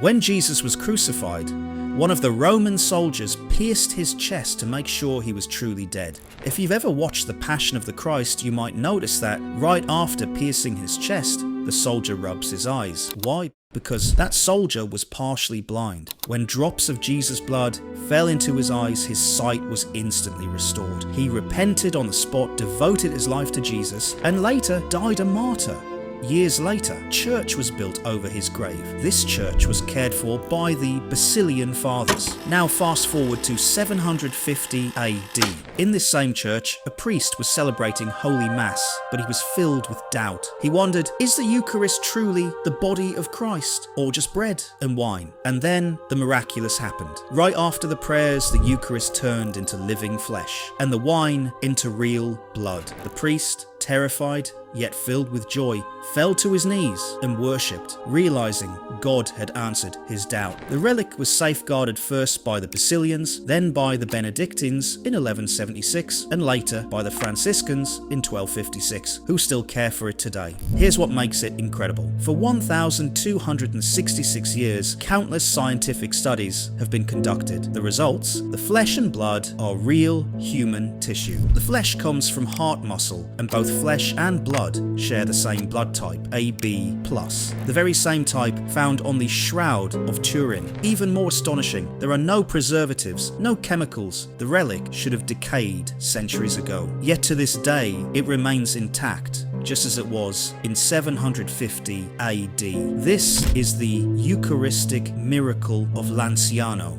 When Jesus was crucified, one of the Roman soldiers pierced his chest to make sure he was truly dead. If you've ever watched The Passion of the Christ, you might notice that right after piercing his chest, the soldier rubs his eyes. Why? Because that soldier was partially blind. When drops of Jesus' blood fell into his eyes, his sight was instantly restored. He repented on the spot, devoted his life to Jesus, and later died a martyr. Years later, a church was built over his grave. This church was cared for by the Basilian Fathers. Now fast forward to 750 AD. In this same church, a priest was celebrating Holy Mass, but he was filled with doubt. He wondered, is the Eucharist truly the body of Christ, or just bread and wine? And then the miraculous happened. Right after the prayers, the Eucharist turned into living flesh, and the wine into real blood. The priest, terrified, yet filled with joy, fell to his knees and worshipped, realizing God had answered his doubt. The relic was safeguarded first by the Basilians, then by the Benedictines in 1176, and later by the Franciscans in 1256, who still care for it today. Here's what makes it incredible. For 1,266 years, countless scientific studies have been conducted. The results? The flesh and blood are real human tissue. The flesh comes from heart muscle, and both flesh and blood share the same blood type, AB+, the very same type found on the shroud of Turin. Even more astonishing, there are no preservatives, no chemicals. The relic should have decayed centuries ago. Yet to this day, it remains intact, just as it was in 750 AD. This is the Eucharistic miracle of Lanciano.